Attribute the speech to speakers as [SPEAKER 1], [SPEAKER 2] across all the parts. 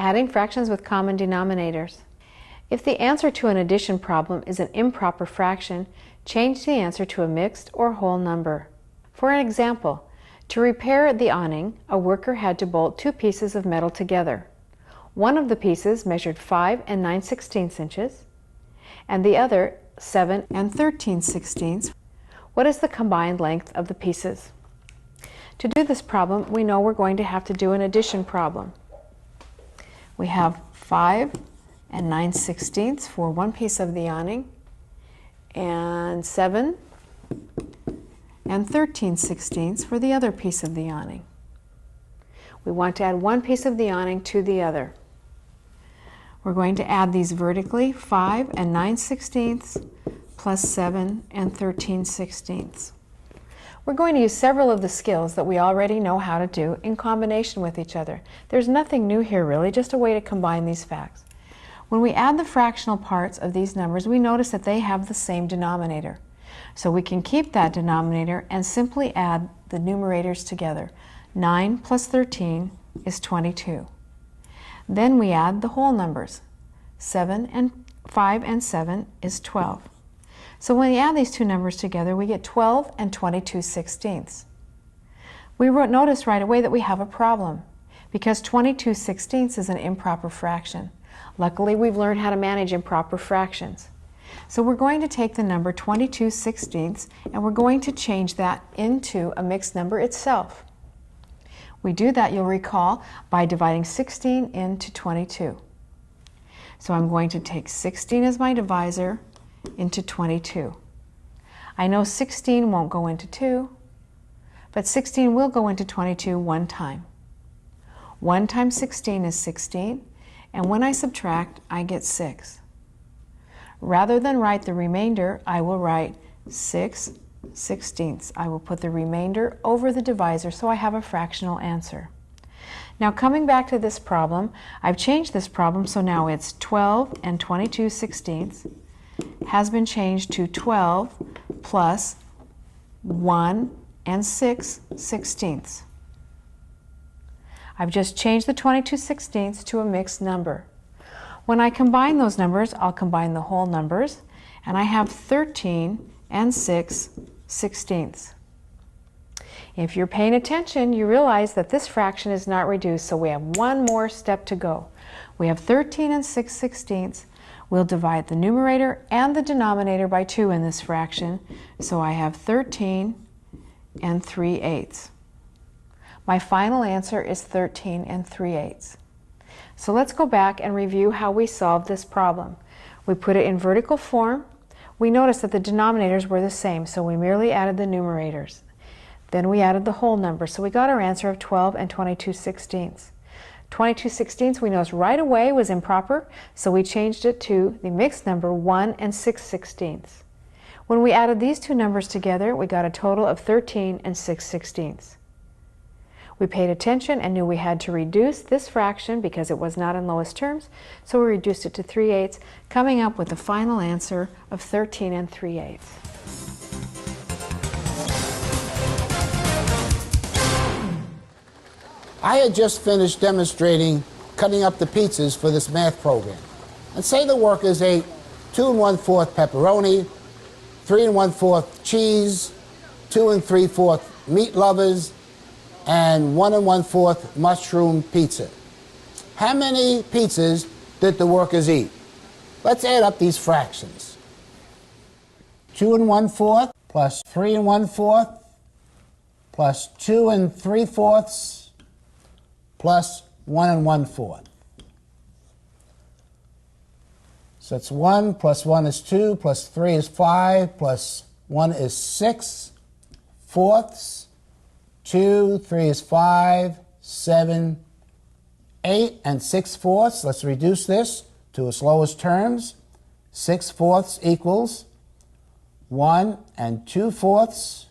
[SPEAKER 1] Adding fractions with common denominators. If the answer to an addition problem is an improper fraction, change the answer to a mixed or whole number. For an example, to repair the awning, a worker had to bolt two pieces of metal together. One of the pieces measured 5 and 9/16 inches, and the other 7 and 13/16. What is the combined length of the pieces? To do this problem, we know we're going to have to do an addition problem. We have 5 and 9/16 for one piece of the awning, and 7 and 13/16 for the other piece of the awning. We want to add one piece of the awning to the other. We're going to add these vertically, 5 and 9/16 plus 7 and 13/16. We're going to use several of the skills that we already know how to do in combination with each other. There's nothing new here really, just a way to combine these facts. When we add the fractional parts of these numbers, we notice that they have the same denominator. So we can keep that denominator and simply add the numerators together. 9 plus 13 is 22. Then we add the whole numbers. 5 and 7 is 12. So when we add these two numbers together, we get 12 and 22/16. We notice right away that we have a problem because 22/16 is an improper fraction. Luckily, we've learned how to manage improper fractions. So we're going to take the number 22/16 and we're going to change that into a mixed number itself. We do that, you'll recall, by dividing 16 into 22. So I'm going to take 16 as my divisor into 22. I know 16 won't go into 2, but 16 will go into 22 one time. 1 times 16 is 16, and when I subtract, I get 6. Rather than write the remainder, I will write 6/16. I will put the remainder over the divisor so I have a fractional answer. Now coming back to this problem, I've changed this problem so now it's 12 and 22/16 has been changed to 12 plus 1 and 6/16. I've just changed the 22/16 to a mixed number. When I combine those numbers, I'll combine the whole numbers, and I have 13 and 6/16. If you're paying attention, you realize that this fraction is not reduced, so we have one more step to go. We have 13 and 6/16. We'll divide the numerator and the denominator by 2 in this fraction, so I have 13 and 3/8. My final answer is 13 and 3/8. So let's go back and review how we solved this problem. We put it in vertical form. We noticed that the denominators were the same, so we merely added the numerators. Then we added the whole number, so we got our answer of 12 and 22/16. 22/16 we noticed right away was improper, so we changed it to the mixed number 1 and 6/16. When we added these two numbers together, we got a total of 13 and 6/16. We paid attention and knew we had to reduce this fraction because it was not in lowest terms, so we reduced it to 3/8, coming up with the final answer of 13 and 3/8.
[SPEAKER 2] I had just finished demonstrating cutting up the pizzas for this math program. And say the workers ate 2 1/4 pepperoni, 3 1/4 cheese, 2 3/4 meat lovers, and 1 1/4 mushroom pizza. How many pizzas did the workers eat? Let's add up these fractions. 2 1/4 plus 3 1/4 plus 2 3/4 plus 1 1/4. So it's 1 plus 1 is 2 plus 3 is 5 plus 1 is 6/4. 2, 3 is 5, 7, 8, and 6/4. Let's reduce this to its lowest terms. 6/4 equals 1 and 2/4.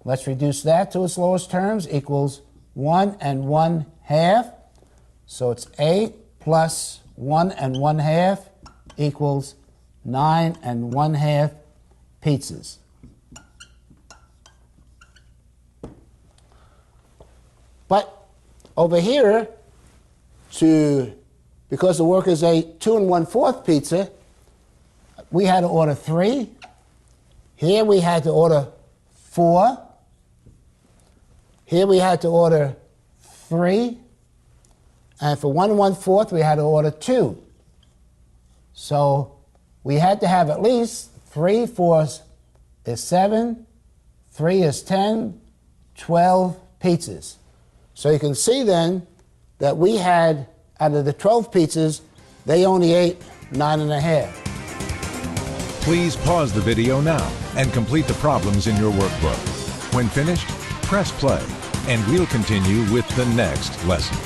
[SPEAKER 2] Let's reduce that to its lowest terms, equals 1 and 1/2. So it's 8 plus 1 and 1/2 equals 9 and 1/2 pizzas. But over here, to because the workers ate 2 1/4 pizza, we had to order 3. Here we had to order 4. Here we had to order 3. And for 1 1/4, we had to order 2. So we had to have at least 3 4s is 7, 3 is 10, 12 pizzas. So you can see then that we had, out of the 12 pizzas, they only ate 9 1/2.
[SPEAKER 3] Please pause the video now and complete the problems in your workbook. When finished, press play, and we'll continue with the next lesson.